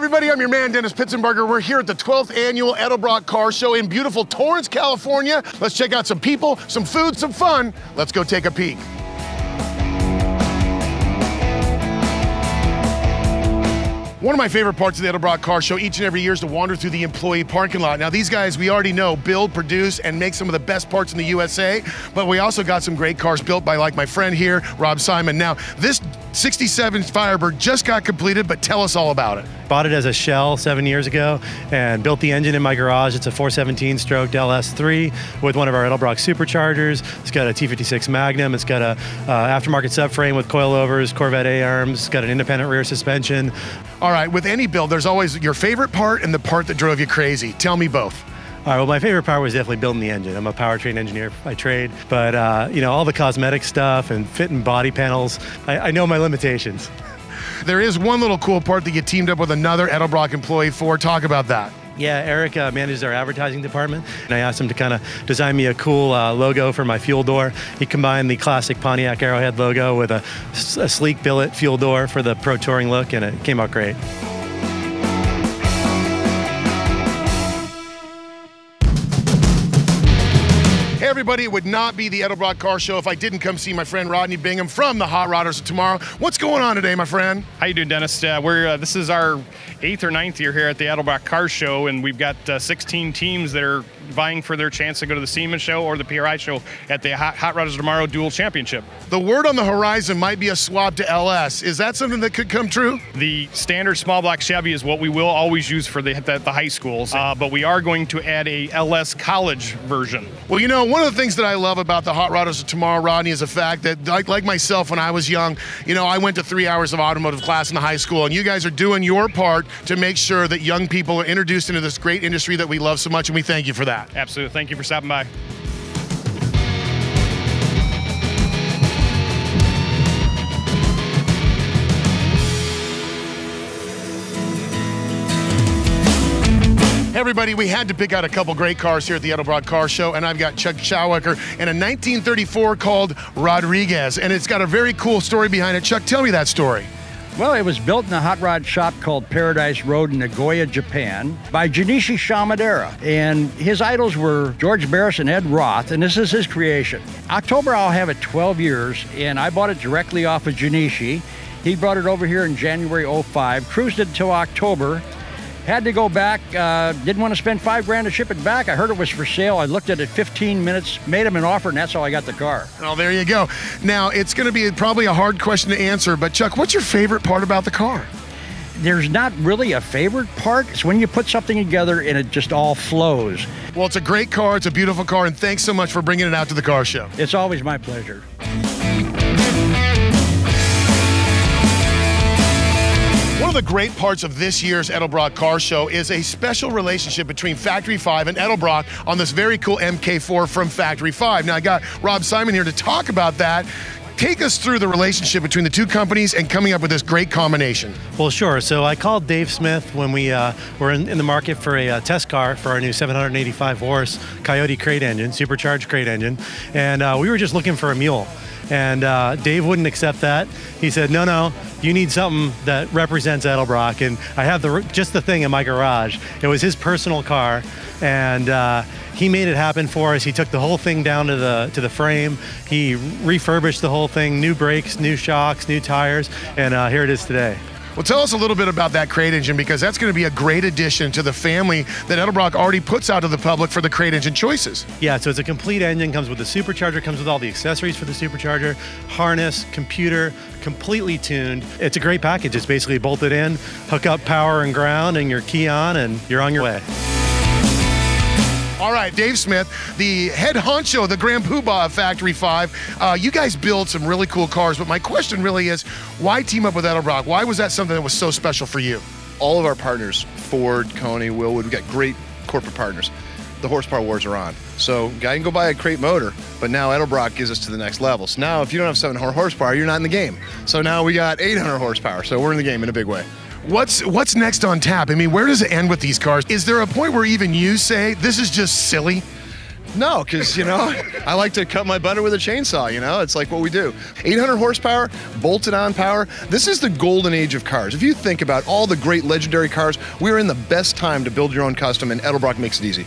everybody, I'm your man, Dennis Pittsenbarger. We're here at the 12th Annual Edelbrock Car Show in beautiful Torrance, California. Let's check out some people, some food, some fun. Let's go take a peek. One of my favorite parts of the Edelbrock Car Show each and every year is to wander through the employee parking lot. Now, these guys, we already know, build, produce, and make some of the best parts in the USA, but we also got some great cars built by, like my friend here, Rob Simon. Now, this 67 Firebird just got completed, but tell us all about it. Bought it as a shell 7 years ago and built the engine in my garage. It's a 417-stroke LS3 with one of our Edelbrock superchargers. It's got a T56 Magnum. It's got a aftermarket subframe with coilovers, Corvette A-arms. It's got an independent rear suspension. All right, with any build, there's always your favorite part and the part that drove you crazy. Tell me both. All right, well, my favorite part was definitely building the engine. I'm a powertrain engineer by trade, but you know, all the cosmetic stuff and fitting body panels, I know my limitations. There is one little cool part that you teamed up with another Edelbrock employee for. Talk about that. Yeah, Eric manages our advertising department, and I asked him to kind of design me a cool logo for my fuel door. He combined the classic Pontiac Arrowhead logo with a sleek billet fuel door for the Pro Touring look, and it came out great. Hey everybody, it would not be the Edelbrock Car Show if I didn't come see my friend Rodney Bingham from the Hot Rodders of Tomorrow. What's going on today, my friend? How you doing, Dennis? This is our 8th or 9th year here at the Edelbrock Car Show, and we've got 16 teams that are vying for their chance to go to the SEMA show or the PRI show at the Hot Rodders of Tomorrow Dual Championship. The word on the horizon might be a swap to LS. Is that something that could come true? The standard small block Chevy is what we will always use for the high schools, but we are going to add a LS college version. Well, you know, one of the things that I love about the Hot Rodders of Tomorrow, Rodney, is the fact that, like myself when I was young, you know, I went to 3 hours of automotive class in the high school, and you guys are doing your part to make sure that young people are introduced into this great industry that we love so much, and we thank you for that. Absolutely. Thank you for stopping by. Hey everybody, we had to pick out a couple great cars here at the Edelbrock Car Show, and I've got Chuck Schauwecker in a 1934 called Rodriguez, and it's got a very cool story behind it. Chuck, tell me that story. Well, it was built in a hot rod shop called Paradise Road in Nagoya, Japan by Junichi Shamadera. And his idols were George Barris and Ed Roth, and this is his creation. October, I'll have it 12 years, and I bought it directly off of Junichi. He brought it over here in January '05, cruised it until October. Had to go back, didn't want to spend $5 grand to ship it back. I heard it was for sale. I looked at it 15 minutes, made him an offer, and that's how I got the car. Oh, there you go. Now, it's going to be probably a hard question to answer, but Chuck, what's your favorite part about the car? There's not really a favorite part. It's when you put something together and it just all flows. Well, it's a great car. It's a beautiful car, and thanks so much for bringing it out to the car show. It's always my pleasure. One of the great parts of this year's Edelbrock Car Show is a special relationship between FactoryFive and Edelbrock on this very cool MK4 from FactoryFive. Now, I got Rob Simon here to talk about that. Take us through the relationship between the two companies and coming up with this great combination. Well, sure. So I called Dave Smith when we were in the market for a test car for our new 785-horse Coyote crate engine, supercharged crate engine, and we were just looking for a mule. And Dave wouldn't accept that. He said, no, you need something that represents Edelbrock. And I have just the thing in my garage. It was his personal car, and he made it happen for us. He took the whole thing down to the frame. He refurbished the whole thing, new brakes, new shocks, new tires, and here it is today. Well, tell us a little bit about that crate engine, because that's going to be a great addition to the family that Edelbrock already puts out to the public for the crate engine choices. Yeah, so it's a complete engine, comes with the supercharger, comes with all the accessories for the supercharger, harness, computer, completely tuned. It's a great package. It's basically bolted in, hook up power and ground, and your key on, and you're on your way. All right, Dave Smith, the head honcho, the grand poobah of FactoryFive. You guys build some really cool cars, but my question really is, why team up with Edelbrock? Why was that something that was so special for you? All of our partners, Ford, Coney, Willwood, we've got great corporate partners. The horsepower wars are on. So guy can go buy a crate motor, but now Edelbrock gives us to the next level. So now if you don't have 700 horsepower, you're not in the game. So now we got 800 horsepower, so we're in the game in a big way. What's next on tap? I mean, where does it end with these cars? Is there a point where even you say, this is just silly? No, because, you know, I like to cut my butter with a chainsaw, you know? It's like what we do. 800 horsepower, bolted-on power. This is the golden age of cars. If you think about all the great legendary cars, we're in the best time to build your own custom, and Edelbrock makes it easy.